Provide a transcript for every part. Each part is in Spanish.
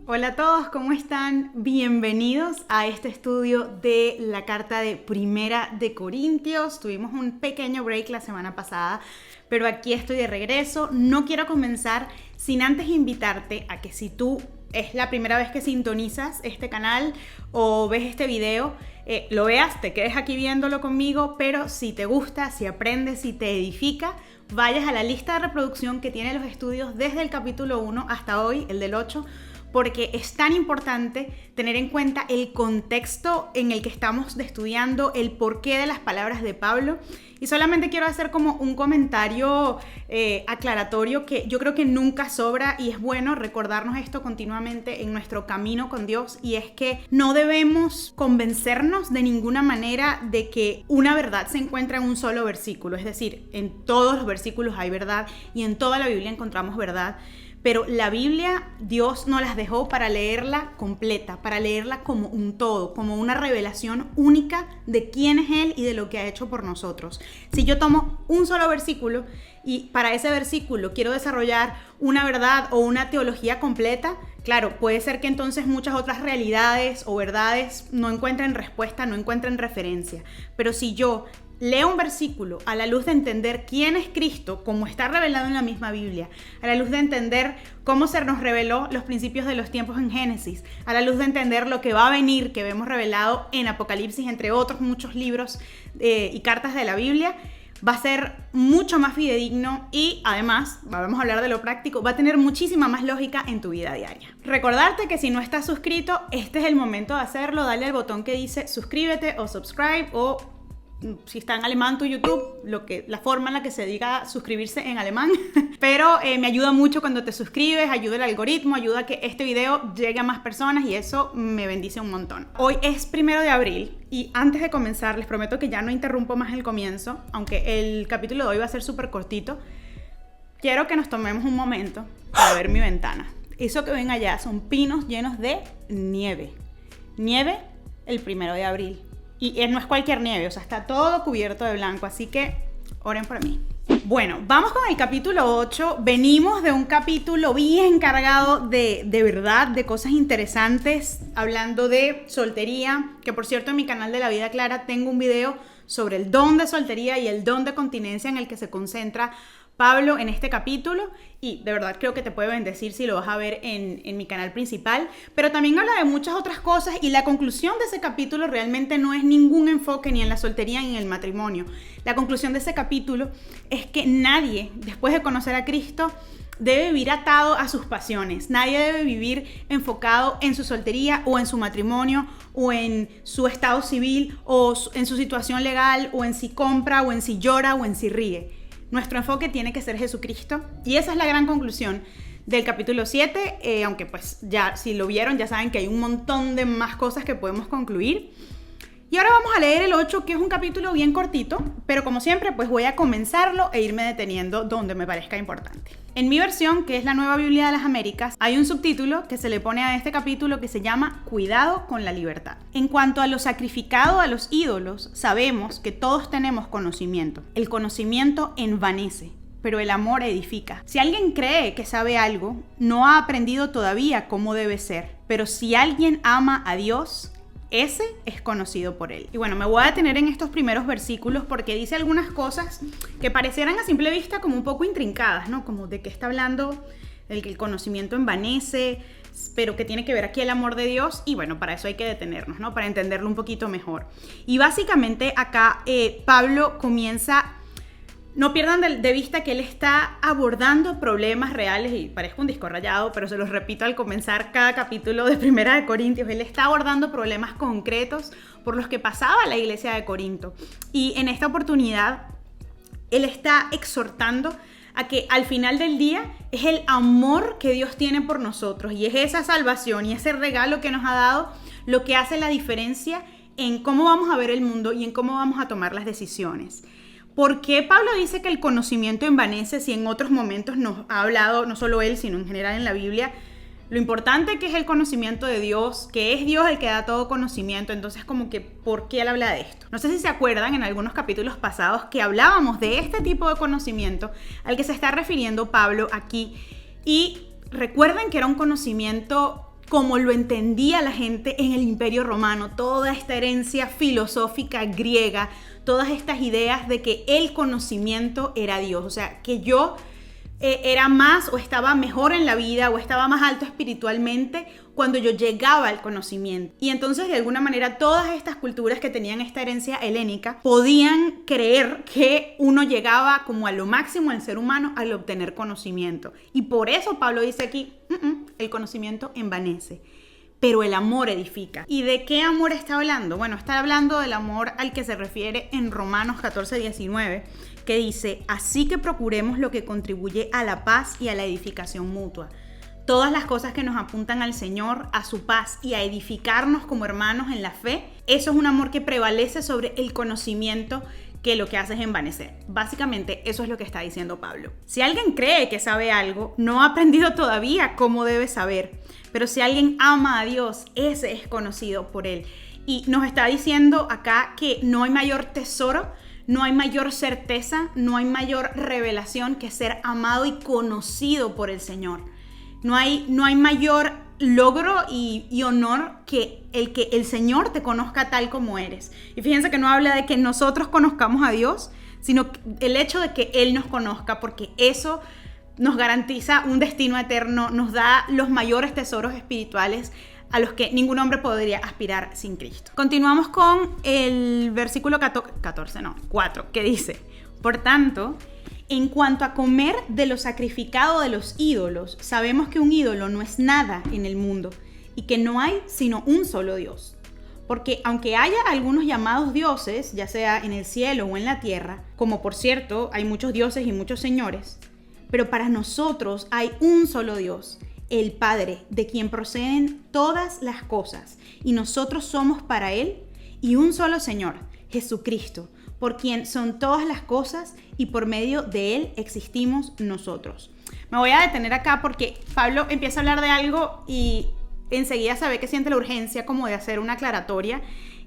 Hola a todos, ¿cómo están? Bienvenidos a este estudio de la carta de Primera de Corintios. Tuvimos un pequeño break la semana pasada, pero aquí estoy de regreso. No quiero comenzar sin antes invitarte a que si tú es la primera vez que sintonizas este canal o ves este video, lo veas, te quedes aquí viéndolo conmigo, pero si te gusta, si aprendes, si te edifica, vayas a la lista de reproducción que tiene los estudios desde el capítulo 1 hasta hoy, el del 8, porque es tan importante tener en cuenta el contexto en el que estamos estudiando, el porqué de las palabras de Pablo. Y solamente quiero hacer como un comentario aclaratorio que yo creo que nunca sobra y es bueno recordarnos esto continuamente en nuestro camino con Dios, y es que no debemos convencernos de ninguna manera de que una verdad se encuentra en un solo versículo. Es decir, en todos los versículos hay verdad y en toda la Biblia encontramos verdad. Pero la Biblia, Dios nos las dejó para leerla completa, para leerla como un todo, como una revelación única de quién es Él y de lo que ha hecho por nosotros. Si yo tomo un solo versículo y para ese versículo quiero desarrollar una verdad o una teología completa, claro, puede ser que entonces muchas otras realidades o verdades no encuentren respuesta, no encuentren referencia. Pero si yo leo un versículo a la luz de entender quién es Cristo, como está revelado en la misma Biblia, a la luz de entender cómo se nos reveló los principios de los tiempos en Génesis, a la luz de entender lo que va a venir, que vemos revelado en Apocalipsis, entre otros muchos libros y cartas de la Biblia, va a ser mucho más fidedigno y además, vamos a hablar de lo práctico, va a tener muchísima más lógica en tu vida diaria. Recordarte que si no estás suscrito, este es el momento de hacerlo. Dale al botón que dice suscríbete o subscribe, o si está en alemán tu YouTube, la forma en la que se diga suscribirse en alemán. Pero me ayuda mucho cuando te suscribes, ayuda el algoritmo, ayuda a que este video llegue a más personas y eso me bendice un montón. Hoy es 1 de abril y antes de comenzar les prometo que ya no interrumpo más el comienzo, aunque el capítulo de hoy va a ser súper cortito. Quiero que nos tomemos un momento para ver mi ventana. Eso que ven allá son pinos llenos de nieve. Nieve el 1 de abril. Y no es cualquier nieve, o sea, está todo cubierto de blanco, así que oren por mí. Bueno, vamos con el capítulo 8. Venimos de un capítulo bien cargado de verdad, de cosas interesantes, hablando de soltería, que por cierto en mi canal de La Vida Clara tengo un video sobre el don de soltería y el don de continencia en el que se concentra Pablo en este capítulo, y de verdad creo que te puede bendecir si lo vas a ver en mi canal principal, pero también habla de muchas otras cosas y la conclusión de ese capítulo realmente no es ningún enfoque ni en la soltería ni en el matrimonio. La conclusión de ese capítulo es que nadie, después de conocer a Cristo, debe vivir atado a sus pasiones. Nadie debe vivir enfocado en su soltería o en su matrimonio o en su estado civil o en su situación legal o en si compra o en si llora o en si ríe. Nuestro enfoque tiene que ser Jesucristo y esa es la gran conclusión del capítulo 7, aunque pues ya si lo vieron ya saben que hay un montón de más cosas que podemos concluir. Y ahora vamos a leer el 8, que es un capítulo bien cortito, pero como siempre pues voy a comenzarlo e irme deteniendo donde me parezca importante. En mi versión, que es la Nueva Biblia de las Américas, hay un subtítulo que se le pone a este capítulo que se llama Cuidado con la libertad. En cuanto a lo sacrificado a los ídolos, sabemos que todos tenemos conocimiento. El conocimiento envanece, pero el amor edifica. Si alguien cree que sabe algo, no ha aprendido todavía cómo debe ser. Pero si alguien ama a Dios, ese es conocido por él. Y bueno, me voy a detener en estos primeros versículos porque dice algunas cosas que parecieran a simple vista como un poco intrincadas, ¿no? Como de que está hablando el que el conocimiento envanece, pero que tiene que ver aquí el amor de Dios. Y bueno, para eso hay que detenernos, ¿no? Para entenderlo un poquito mejor. Y básicamente acá Pablo comienza. No pierdan de vista que él está abordando problemas reales, y parezco un disco rayado, pero se los repito al comenzar cada capítulo de Primera de Corintios. Él está abordando problemas concretos por los que pasaba la iglesia de Corinto. Y en esta oportunidad, él está exhortando a que al final del día es el amor que Dios tiene por nosotros y es esa salvación y ese regalo que nos ha dado lo que hace la diferencia en cómo vamos a ver el mundo y en cómo vamos a tomar las decisiones. ¿Por qué Pablo dice que el conocimiento envanece si en otros momentos nos ha hablado, no solo él, sino en general en la Biblia, lo importante que es el conocimiento de Dios, que es Dios el que da todo conocimiento? Entonces, como que, ¿por qué él habla de esto? No sé si se acuerdan en algunos capítulos pasados que hablábamos de este tipo de conocimiento al que se está refiriendo Pablo aquí. Y recuerden que era un conocimiento como lo entendía la gente en el Imperio Romano, toda esta herencia filosófica griega, todas estas ideas de que el conocimiento era Dios, o sea, que yo era más o estaba mejor en la vida o estaba más alto espiritualmente cuando yo llegaba al conocimiento. Y entonces de alguna manera todas estas culturas que tenían esta herencia helénica podían creer que uno llegaba como a lo máximo del ser humano al obtener conocimiento. Y por eso Pablo dice aquí, el conocimiento envanece, pero el amor edifica. ¿Y de qué amor está hablando? Bueno, está hablando del amor al que se refiere en Romanos 14:19, que dice, así que procuremos lo que contribuye a la paz y a la edificación mutua. Todas las cosas que nos apuntan al Señor, a su paz y a edificarnos como hermanos en la fe, eso es un amor que prevalece sobre el conocimiento, que lo que hace es envanecer. Básicamente eso es lo que está diciendo Pablo. Si alguien cree que sabe algo, no ha aprendido todavía cómo debe saber. Pero si alguien ama a Dios, ese es conocido por Él. Y nos está diciendo acá que no hay mayor tesoro, no hay mayor certeza, no hay mayor revelación que ser amado y conocido por el Señor. No hay mayor logro y honor que el Señor te conozca tal como eres. Y fíjense que no habla de que nosotros conozcamos a Dios, sino el hecho de que Él nos conozca, porque eso nos garantiza un destino eterno, nos da los mayores tesoros espirituales a los que ningún hombre podría aspirar sin Cristo. Continuamos con el versículo 4, que dice, por tanto, en cuanto a comer de lo sacrificado de los ídolos, sabemos que un ídolo no es nada en el mundo y que no hay sino un solo Dios. Porque aunque haya algunos llamados dioses, ya sea en el cielo o en la tierra, como por cierto hay muchos dioses y muchos señores, pero para nosotros hay un solo Dios, el Padre, de quien proceden todas las cosas, y nosotros somos para Él, y un solo Señor, Jesucristo, por quien son todas las cosas y por medio de Él existimos nosotros. Me voy a detener acá porque Pablo empieza a hablar de algo y enseguida se ve que siente la urgencia como de hacer una aclaratoria,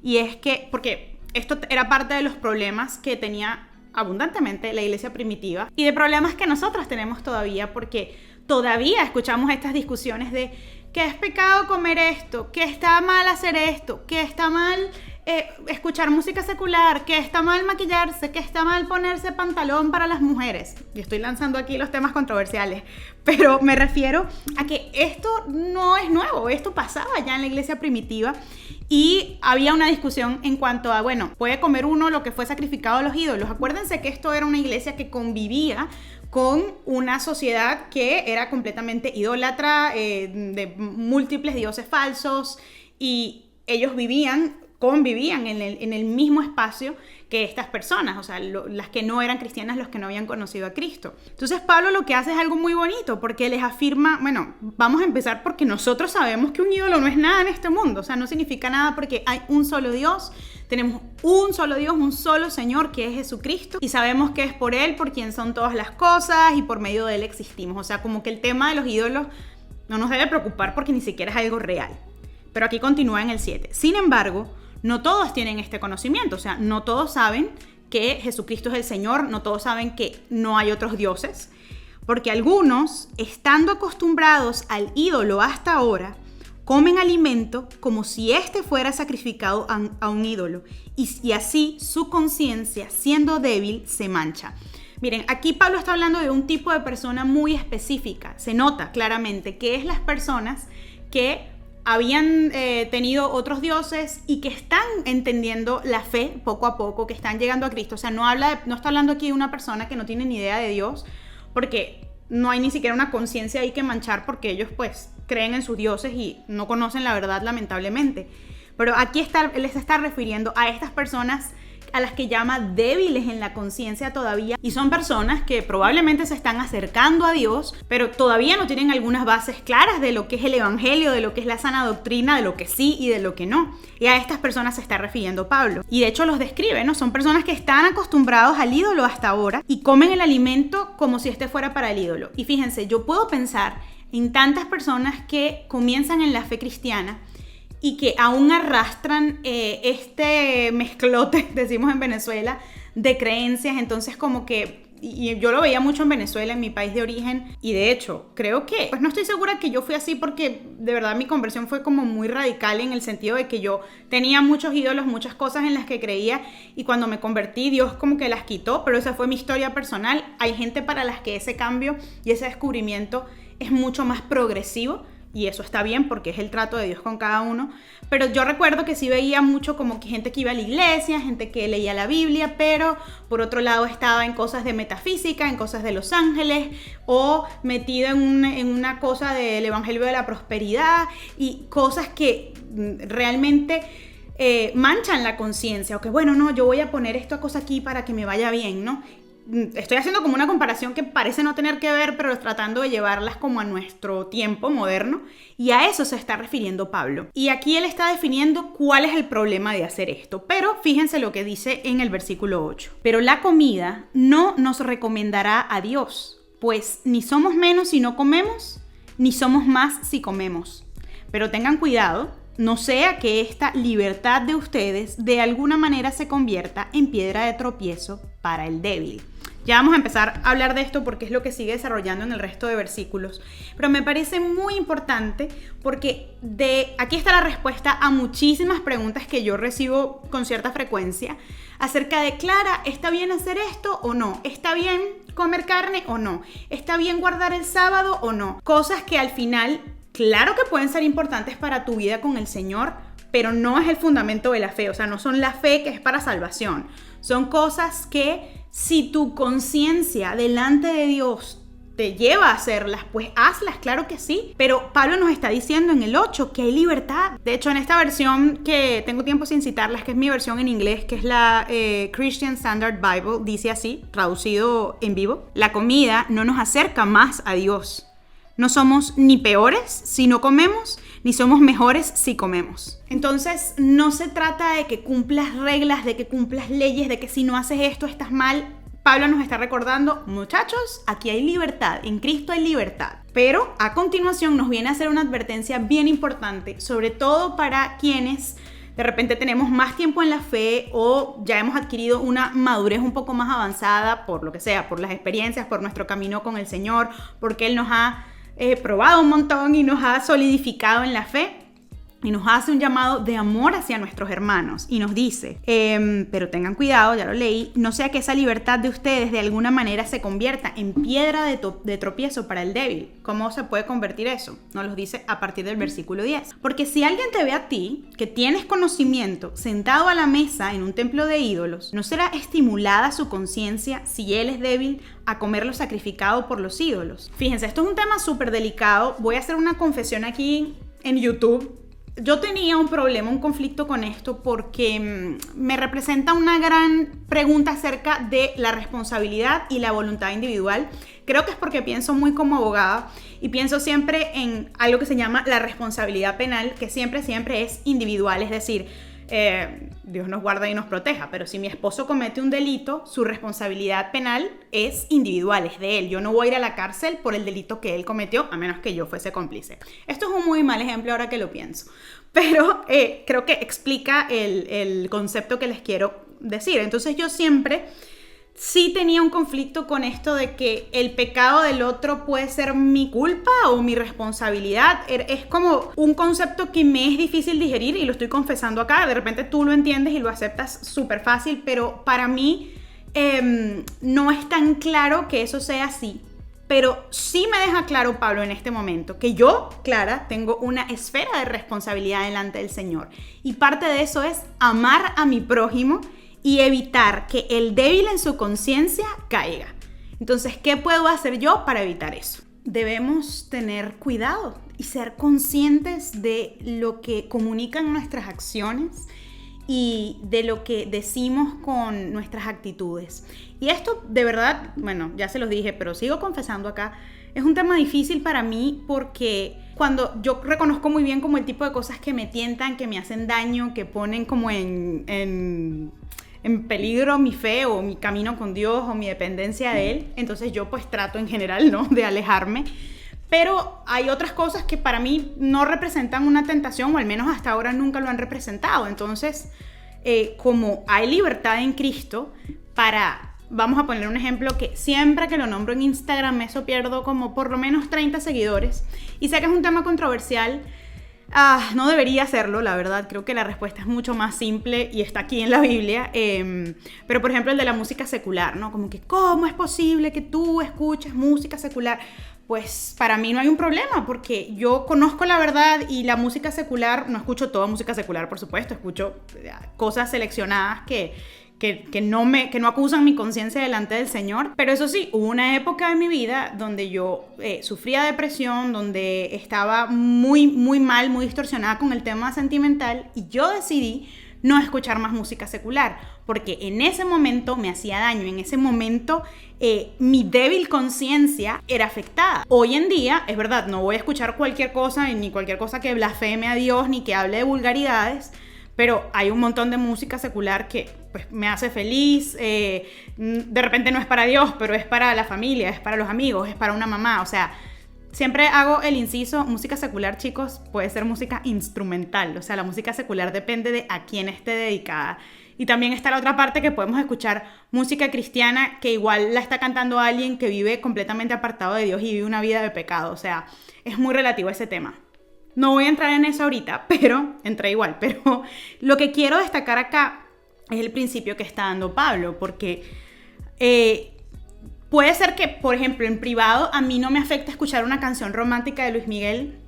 y es que, porque esto era parte de los problemas que tenía abundantemente la iglesia primitiva y de problemas que nosotros tenemos todavía, porque todavía escuchamos estas discusiones de que es pecado comer esto, que está mal hacer esto, que está mal escuchar música secular, que está mal maquillarse, que está mal ponerse pantalón para las mujeres. Y estoy lanzando aquí los temas controversiales, pero me refiero a que esto no es nuevo, esto pasaba ya en la iglesia primitiva y había una discusión en cuanto a, bueno, ¿puede comer uno lo que fue sacrificado a los ídolos? Acuérdense que esto era una iglesia que convivía con una sociedad que era completamente idólatra, de múltiples dioses falsos, y ellos convivían en el mismo espacio que estas personas, o sea, las que no eran cristianas, los que no habían conocido a Cristo. Entonces Pablo lo que hace es algo muy bonito, porque les afirma, bueno, vamos a empezar porque nosotros sabemos que un ídolo no es nada en este mundo, o sea, no significa nada porque hay un solo Dios, tenemos un solo Dios, un solo Señor que es Jesucristo, y sabemos que es por Él, por quien son todas las cosas, y por medio de Él existimos. O sea, como que el tema de los ídolos no nos debe preocupar porque ni siquiera es algo real. Pero aquí continúa en el 7. Sin embargo, no todos tienen este conocimiento, o sea, no todos saben que Jesucristo es el Señor, no todos saben que no hay otros dioses, porque algunos, estando acostumbrados al ídolo hasta ahora, comen alimento como si éste fuera sacrificado a un ídolo, y así su conciencia, siendo débil, se mancha. Miren, aquí Pablo está hablando de un tipo de persona muy específica, se nota claramente que es las personas que habían tenido otros dioses y que están entendiendo la fe poco a poco, que están llegando a Cristo. O sea, no está hablando aquí de una persona que no tiene ni idea de Dios, porque no hay ni siquiera una conciencia ahí que manchar, porque ellos pues creen en sus dioses y no conocen la verdad, lamentablemente. Pero aquí les está refiriendo a estas personas a las que llama débiles en la conciencia todavía, y son personas que probablemente se están acercando a Dios, pero todavía no tienen algunas bases claras de lo que es el evangelio, de lo que es la sana doctrina, de lo que sí y de lo que no. Y a estas personas se está refiriendo Pablo. Y de hecho los describe, ¿no? Son personas que están acostumbrados al ídolo hasta ahora y comen el alimento como si este fuera para el ídolo. Y fíjense, yo puedo pensar en tantas personas que comienzan en la fe cristiana y que aún arrastran este mezclote, decimos en Venezuela, de creencias. Entonces como que y yo lo veía mucho en Venezuela, en mi país de origen, y de hecho, creo que, pues no estoy segura que yo fui así porque de verdad mi conversión fue como muy radical en el sentido de que yo tenía muchos ídolos, muchas cosas en las que creía, y cuando me convertí, Dios como que las quitó, pero esa fue mi historia personal. Hay gente para las que ese cambio y ese descubrimiento es mucho más progresivo, y eso está bien porque es el trato de Dios con cada uno, pero yo recuerdo que sí veía mucho como que gente que iba a la iglesia, gente que leía la Biblia, pero por otro lado estaba en cosas de metafísica, en cosas de los ángeles, o metido en una cosa del evangelio de la prosperidad y cosas que realmente manchan la conciencia, o que bueno, no, yo voy a poner esta cosa aquí para que me vaya bien, ¿no? Estoy haciendo como una comparación que parece no tener que ver, pero tratando de llevarlas como a nuestro tiempo moderno, y a eso se está refiriendo Pablo. Y aquí él está definiendo cuál es el problema de hacer esto, pero fíjense lo que dice en el versículo 8. Pero la comida no nos recomendará a Dios, pues ni somos menos si no comemos, ni somos más si comemos. Pero tengan cuidado, no sea que esta libertad de ustedes de alguna manera se convierta en piedra de tropiezo para el débil. Ya vamos a empezar a hablar de esto porque es lo que sigue desarrollando en el resto de versículos. Pero me parece muy importante porque aquí está la respuesta a muchísimas preguntas que yo recibo con cierta frecuencia acerca de, Clara, ¿está bien hacer esto o no? ¿Está bien comer carne o no? ¿Está bien guardar el sábado o no? Cosas que al final, claro que pueden ser importantes para tu vida con el Señor, pero no es el fundamento de la fe. O sea, no son la fe que es para salvación. Son cosas que si tu conciencia delante de Dios te lleva a hacerlas, pues hazlas, claro que sí. Pero Pablo nos está diciendo en el 8 que hay libertad. De hecho, en esta versión que tengo tiempo sin citarlas, que es mi versión en inglés, que es la Christian Standard Bible, dice así, traducido en vivo: la comida no nos acerca más a Dios. No somos ni peores si no comemos, ni somos mejores si comemos. Entonces, no se trata de que cumplas reglas, de que cumplas leyes, de que si no haces esto estás mal. Pablo nos está recordando, muchachos, aquí hay libertad, en Cristo hay libertad. Pero a continuación nos viene a hacer una advertencia bien importante, sobre todo para quienes de repente tenemos más tiempo en la fe o ya hemos adquirido una madurez un poco más avanzada, por lo que sea, por las experiencias, por nuestro camino con el Señor, porque Él nos ha probado un montón y nos ha solidificado en la fe, y nos hace un llamado de amor hacia nuestros hermanos y nos dice, pero tengan cuidado, ya lo leí, no sea que esa libertad de ustedes de alguna manera se convierta en piedra de tropiezo para el débil. ¿Cómo se puede convertir eso? Nos lo dice a partir del versículo 10. Porque si alguien te ve a ti, que tienes conocimiento, sentado a la mesa en un templo de ídolos, ¿no será estimulada su conciencia si él es débil a comer lo sacrificado por los ídolos? Fíjense, esto es un tema súper delicado. Voy a hacer una confesión aquí en YouTube. Yo tenía un problema, un conflicto con esto porque me representa una gran pregunta acerca de la responsabilidad y la voluntad individual. Creo que es porque pienso muy como abogada y pienso siempre en algo que se llama la responsabilidad penal, que siempre es individual, es decir, Dios nos guarda y nos proteja, pero si mi esposo comete un delito, su responsabilidad penal es individual, es de él. Yo no voy a ir a la cárcel por el delito que él cometió, a menos que yo fuese cómplice. Esto es un muy mal ejemplo ahora que lo pienso, pero creo que explica el concepto que les quiero decir. Entonces yo siempre sí tenía un conflicto con esto de que el pecado del otro puede ser mi culpa o mi responsabilidad. Es como un concepto que me es difícil digerir y lo estoy confesando acá. De repente tú lo entiendes y lo aceptas súper fácil, pero para mí no es tan claro que eso sea así. Pero sí me deja claro Pablo en este momento que yo, Clara, tengo una esfera de responsabilidad delante del Señor. Y parte de eso es amar a mi prójimo y evitar que el débil en su conciencia caiga. Entonces, ¿qué puedo hacer yo para evitar eso? Debemos tener cuidado y ser conscientes de lo que comunican nuestras acciones y de lo que decimos con nuestras actitudes. Y esto, de verdad, bueno, ya se los dije, pero sigo confesando acá, es un tema difícil para mí porque cuando yo reconozco muy bien como el tipo de cosas que me tientan, que me hacen daño, que ponen como en peligro mi fe o mi camino con Dios o mi dependencia de Él, entonces yo pues trato en general, ¿no?, de alejarme. Pero hay otras cosas que para mí no representan una tentación, o al menos hasta ahora nunca lo han representado. Entonces, como hay libertad en Cristo para vamos a poner un ejemplo que siempre que lo nombro en Instagram, eso pierdo como por lo menos 30 seguidores. Y sé que es un tema controversial. No debería hacerlo, la verdad. Creo que la respuesta es mucho más simple y está aquí en la Biblia. Pero, por ejemplo, el de la música secular, ¿no? Como que, ¿cómo es posible que tú escuches música secular? Pues para mí no hay un problema, porque yo conozco la verdad y la música secular, no escucho toda música secular, por supuesto, escucho cosas seleccionadas que no acusan mi conciencia delante del Señor. Pero eso sí, hubo una época de mi vida donde yo sufría depresión, donde estaba muy, muy mal, muy distorsionada con el tema sentimental, y yo decidí no escuchar más música secular, porque en ese momento me hacía daño, en ese momento mi débil conciencia era afectada. Hoy en día, es verdad, no voy a escuchar cualquier cosa, ni cualquier cosa que blasfeme a Dios, ni que hable de vulgaridades, pero hay un montón de música secular que pues, me hace feliz. De repente no es para Dios, pero es para la familia, es para los amigos, es para una mamá. O sea, siempre hago el inciso, música secular, chicos, puede ser música instrumental. O sea, la música secular depende de a quién esté dedicada. Y también está la otra parte, que podemos escuchar música cristiana que igual la está cantando alguien que vive completamente apartado de Dios y vive una vida de pecado. O sea, es muy relativo ese tema. No voy a entrar en eso ahorita, pero entré igual. Pero lo que quiero destacar acá es el principio que está dando Pablo, porque puede ser que, por ejemplo, en privado a mí no me afecta escuchar una canción romántica de Luis Miguel,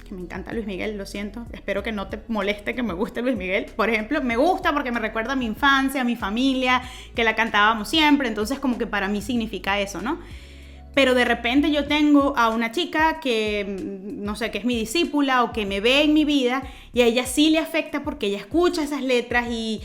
que me encanta Luis Miguel, lo siento, espero que no te moleste que me guste Luis Miguel. Por ejemplo, me gusta porque me recuerda a mi infancia, a mi familia, que la cantábamos siempre, entonces como que para mí significa eso, ¿no? Pero de repente yo tengo a una chica que, no sé, que es mi discípula o que me ve en mi vida, y a ella sí le afecta porque ella escucha esas letras y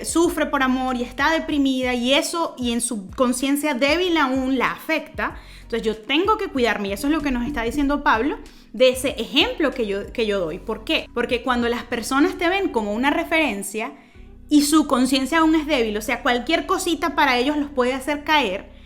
sufre por amor y está deprimida, y eso, y en su conciencia débil aún la afecta. Entonces yo tengo que cuidarme, y eso es lo que nos está diciendo Pablo, de ese ejemplo que yo doy. ¿Por qué? Porque cuando las personas te ven como una referencia y su conciencia aún es débil, o sea, cualquier cosita para ellos los puede hacer caer.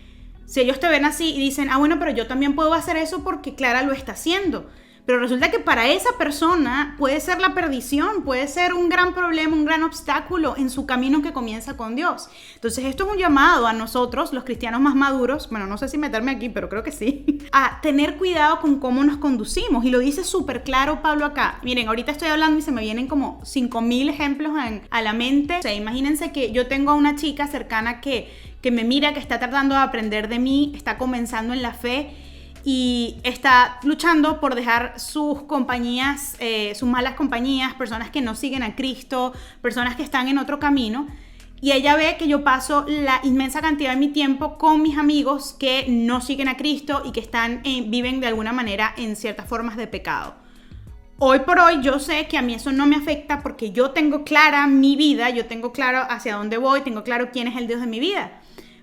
Si ellos te ven así y dicen, bueno, pero yo también puedo hacer eso porque Clara lo está haciendo. Pero resulta que para esa persona puede ser la perdición, puede ser un gran problema, un gran obstáculo en su camino que comienza con Dios. Entonces esto es un llamado a nosotros, los cristianos más maduros, bueno, no sé si meterme aquí, pero creo que sí, a tener cuidado con cómo nos conducimos. Y lo dice súper claro Pablo acá. Miren, ahorita estoy hablando y se me vienen como 5,000 ejemplos a la mente. O sea, imagínense que yo tengo a una chica cercana que me mira, que está tratando de aprender de mí, está comenzando en la fe y está luchando por dejar sus compañías, sus malas compañías, personas que no siguen a Cristo, personas que están en otro camino. Y ella ve que yo paso la inmensa cantidad de mi tiempo con mis amigos que no siguen a Cristo y que viven de alguna manera en ciertas formas de pecado. Hoy por hoy yo sé que a mí eso no me afecta porque yo tengo clara mi vida, yo tengo claro hacia dónde voy, tengo claro quién es el Dios de mi vida.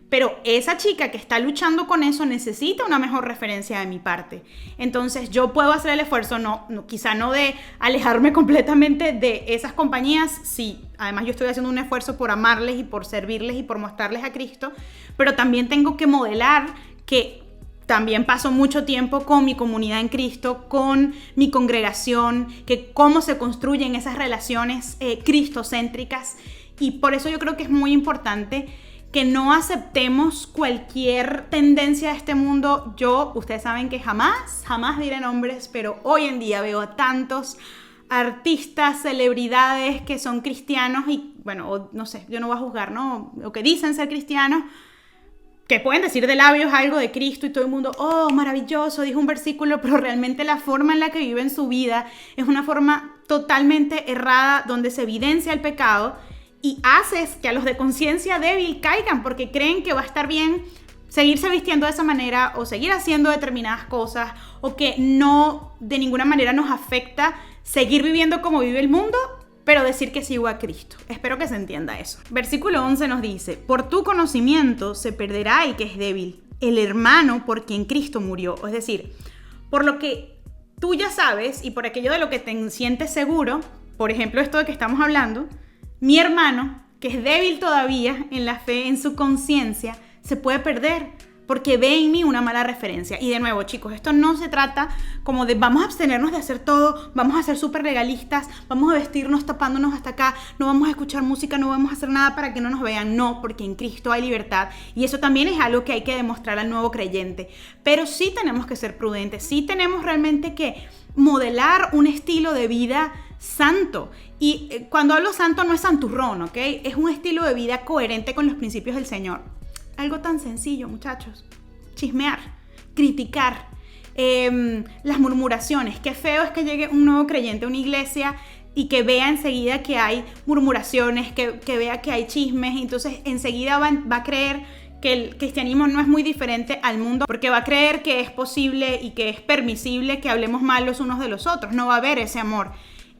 Pero esa chica que está luchando con eso necesita una mejor referencia de mi parte. Entonces yo puedo hacer el esfuerzo, quizá no de alejarme completamente de esas compañías, sí, además yo estoy haciendo un esfuerzo por amarles y por servirles y por mostrarles a Cristo, pero también tengo que modelar que también paso mucho tiempo con mi comunidad en Cristo, con mi congregación, que cómo se construyen esas relaciones cristocéntricas. Y por eso yo creo que es muy importante que no aceptemos cualquier tendencia de este mundo. Ustedes saben que jamás diré nombres, pero hoy en día veo a tantos artistas, celebridades que son cristianos y, bueno, no sé, yo no voy a juzgar, ¿no? O que dicen ser cristianos, que pueden decir de labios algo de Cristo y todo el mundo, oh, maravilloso, dijo un versículo, pero realmente la forma en la que viven su vida es una forma totalmente errada, donde se evidencia el pecado y haces que a los de conciencia débil caigan porque creen que va a estar bien seguirse vistiendo de esa manera o seguir haciendo determinadas cosas, o que no de ninguna manera nos afecta seguir viviendo como vive el mundo, pero decir que sigo a Cristo. Espero que se entienda eso. Versículo 11 nos dice, por tu conocimiento se perderá el que es débil, el hermano por quien Cristo murió. Es decir, por lo que tú ya sabes y por aquello de lo que te sientes seguro, por ejemplo esto de que estamos hablando, mi hermano, que es débil todavía en la fe, en su conciencia, se puede perder porque ve en mí una mala referencia. Y de nuevo, chicos, esto no se trata como de vamos a abstenernos de hacer todo, vamos a ser súper legalistas, vamos a vestirnos tapándonos hasta acá, no vamos a escuchar música, no vamos a hacer nada para que no nos vean. No, porque en Cristo hay libertad y eso también es algo que hay que demostrar al nuevo creyente. Pero sí tenemos que ser prudentes, sí tenemos realmente que modelar un estilo de vida santo. Y cuando hablo santo no es santurrón, ¿ok? Es un estilo de vida coherente con los principios del Señor. Algo tan sencillo, muchachos. Chismear, criticar, las murmuraciones. Qué feo es que llegue un nuevo creyente a una iglesia y que vea enseguida que hay murmuraciones, que vea que hay chismes, y entonces enseguida va a creer que el cristianismo no es muy diferente al mundo, porque va a creer que es posible y que es permisible que hablemos mal los unos de los otros. No va a haber ese amor.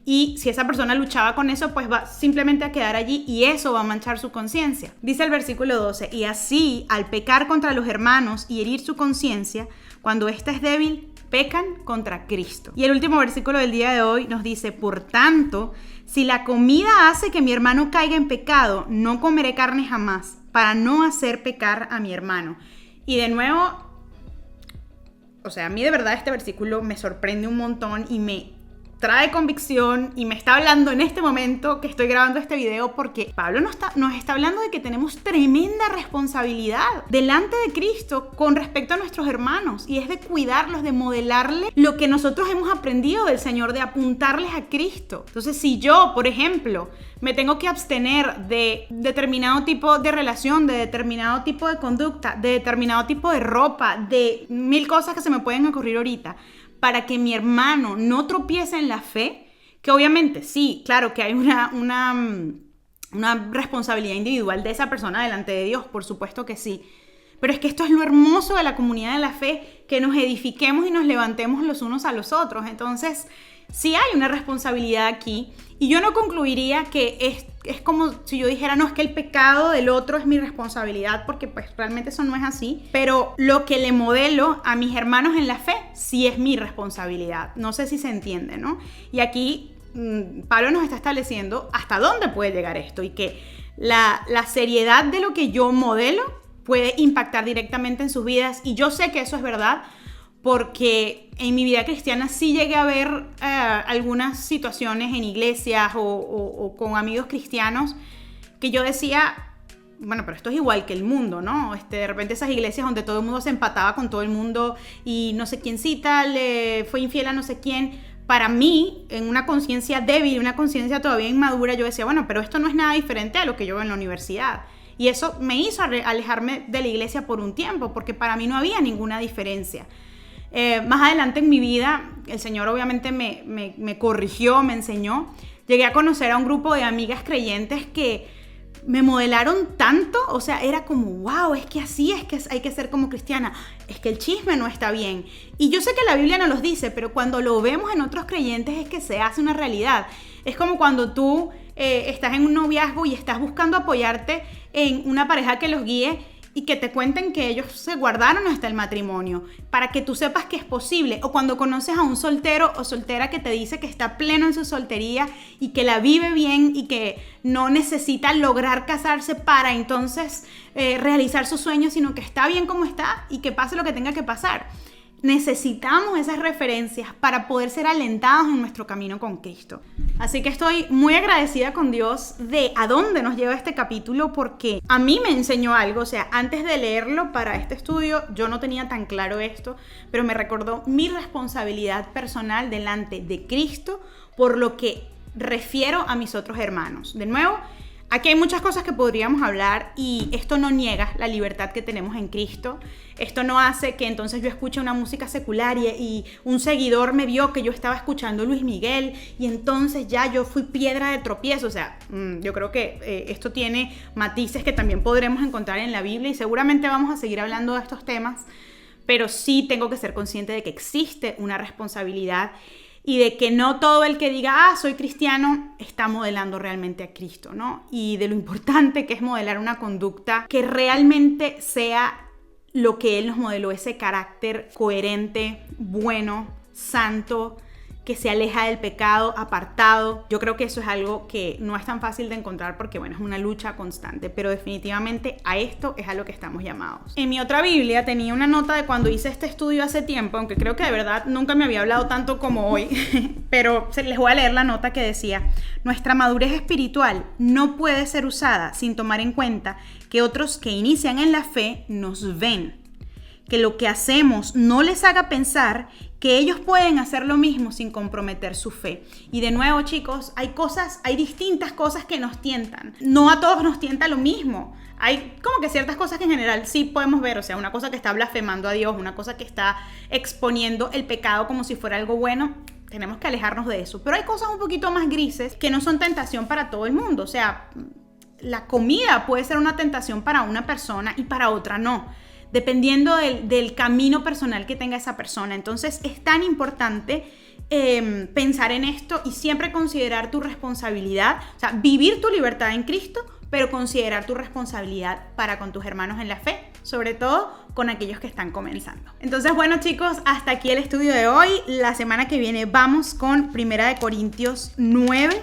Y si esa persona luchaba con eso, pues va simplemente a quedar allí y eso va a manchar su conciencia. Dice el versículo 12, y así, al pecar contra los hermanos y herir su conciencia, cuando ésta es débil, pecan contra Cristo. Y el último versículo del día de hoy nos dice, por tanto, si la comida hace que mi hermano caiga en pecado, no comeré carne jamás, para no hacer pecar a mi hermano. Y de nuevo, o sea, a mí de verdad este versículo me sorprende un montón y me trae convicción y me está hablando en este momento que estoy grabando este video, porque Pablo nos está hablando de que tenemos tremenda responsabilidad delante de Cristo con respecto a nuestros hermanos, y es de cuidarlos, de modelarles lo que nosotros hemos aprendido del Señor, de apuntarles a Cristo. Entonces, si yo, por ejemplo, me tengo que abstener de determinado tipo de relación, de determinado tipo de conducta, de determinado tipo de ropa, de 1000 cosas que se me pueden ocurrir ahorita, para que mi hermano no tropiece en la fe, que obviamente sí, claro que hay una responsabilidad individual de esa persona delante de Dios, por supuesto que sí. Pero es que esto es lo hermoso de la comunidad de la fe, que nos edifiquemos y nos levantemos los unos a los otros. Entonces, sí hay una responsabilidad aquí. Y yo no concluiría que es como si yo dijera, no, es que el pecado del otro es mi responsabilidad, porque pues realmente eso no es así. Pero lo que le modelo a mis hermanos en la fe, sí es mi responsabilidad. No sé si se entiende, ¿no? Y aquí Pablo nos está estableciendo hasta dónde puede llegar esto, y que la seriedad de lo que yo modelo puede impactar directamente en sus vidas. Y yo sé que eso es verdad, porque en mi vida cristiana sí llegué a ver algunas situaciones en iglesias o con amigos cristianos que yo decía, bueno, pero esto es igual que el mundo, ¿no? De repente esas iglesias donde todo el mundo se empataba con todo el mundo y no sé quiéncita le fue infiel a no sé quién. Para mí, en una conciencia débil, una conciencia todavía inmadura, yo decía, bueno, pero esto no es nada diferente a lo que yo veo en la universidad. Y eso me hizo alejarme de la iglesia por un tiempo, porque para mí no había ninguna diferencia. Más adelante en mi vida, el Señor obviamente me corrigió, me enseñó. Llegué a conocer a un grupo de amigas creyentes que me modelaron tanto, o sea, era como, wow, es que así es que hay que ser como cristiana, es que el chisme no está bien. Y yo sé que la Biblia no los dice, pero cuando lo vemos en otros creyentes es que se hace una realidad. Es como cuando tú estás en un noviazgo y estás buscando apoyarte en una pareja que los guíe, y que te cuenten que ellos se guardaron hasta el matrimonio, para que tú sepas que es posible. O cuando conoces a un soltero o soltera que te dice que está pleno en su soltería y que la vive bien y que no necesita lograr casarse para entonces realizar sus sueños, sino que está bien como está y que pase lo que tenga que pasar. Necesitamos esas referencias para poder ser alentados en nuestro camino con Cristo. Así que estoy muy agradecida con Dios de a dónde nos lleva este capítulo, porque a mí me enseñó algo. O sea, antes de leerlo para este estudio yo no tenía tan claro esto, pero me recordó mi responsabilidad personal delante de Cristo por lo que refiero a mis otros hermanos. De nuevo, aquí hay muchas cosas que podríamos hablar, y esto no niega la libertad que tenemos en Cristo. Esto no hace que entonces yo escuche una música secular y un seguidor me vio que yo estaba escuchando Luis Miguel y entonces ya yo fui piedra de tropiezo. O sea, yo creo que esto tiene matices que también podremos encontrar en la Biblia, y seguramente vamos a seguir hablando de estos temas, pero sí tengo que ser consciente de que existe una responsabilidad y de que no todo el que diga, soy cristiano, está modelando realmente a Cristo, ¿no? Y de lo importante que es modelar una conducta que realmente sea lo que Él nos modeló, ese carácter coherente, bueno, santo, que se aleja del pecado, apartado. Yo creo que eso es algo que no es tan fácil de encontrar porque, bueno, es una lucha constante, pero definitivamente a esto es a lo que estamos llamados. En mi otra Biblia tenía una nota de cuando hice este estudio hace tiempo, aunque creo que de verdad nunca me había hablado tanto como hoy, pero les voy a leer la nota que decía: nuestra madurez espiritual no puede ser usada sin tomar en cuenta que otros que inician en la fe nos ven, que lo que hacemos no les haga pensar que ellos pueden hacer lo mismo sin comprometer su fe. Y de nuevo, chicos, hay distintas cosas que nos tientan. No a todos nos tienta lo mismo. Hay como que ciertas cosas que en general sí podemos ver, o sea, una cosa que está blasfemando a Dios, una cosa que está exponiendo el pecado como si fuera algo bueno. Tenemos que alejarnos de eso. Pero hay cosas un poquito más grises que no son tentación para todo el mundo. O sea, la comida puede ser una tentación para una persona y para otra no, dependiendo del camino personal que tenga esa persona. Entonces es tan importante pensar en esto y siempre considerar tu responsabilidad, o sea, vivir tu libertad en Cristo, pero considerar tu responsabilidad para con tus hermanos en la fe, sobre todo con aquellos que están comenzando. Entonces, bueno, chicos, hasta aquí el estudio de hoy. La semana que viene vamos con 1 Corintios 9,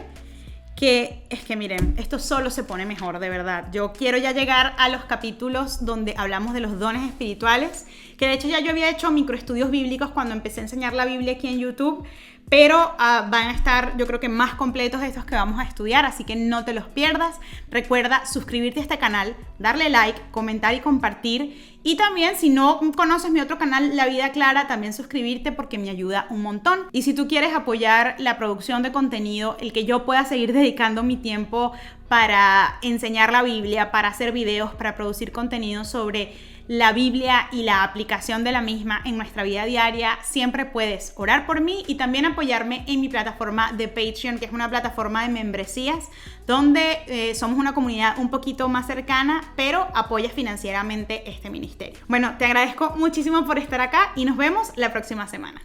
que es que miren, esto solo se pone mejor, de verdad. Yo quiero ya llegar a los capítulos donde hablamos de los dones espirituales, que de hecho ya yo había hecho microestudios bíblicos cuando empecé a enseñar la Biblia aquí en YouTube, pero van a estar, yo creo que más completos estos que vamos a estudiar, así que no te los pierdas. Recuerda suscribirte a este canal, darle like, comentar y compartir. Y también, si no conoces mi otro canal, La Vida Clara, también suscribirte porque me ayuda un montón. Y si tú quieres apoyar la producción de contenido, el que yo pueda seguir dedicando mi tiempo para enseñar la Biblia, para hacer videos, para producir contenido sobre la Biblia y la aplicación de la misma en nuestra vida diaria, siempre puedes orar por mí y también apoyarme en mi plataforma de Patreon, que es una plataforma de membresías donde somos una comunidad un poquito más cercana, pero apoyas financieramente este ministerio. Bueno, te agradezco muchísimo por estar acá y nos vemos la próxima semana.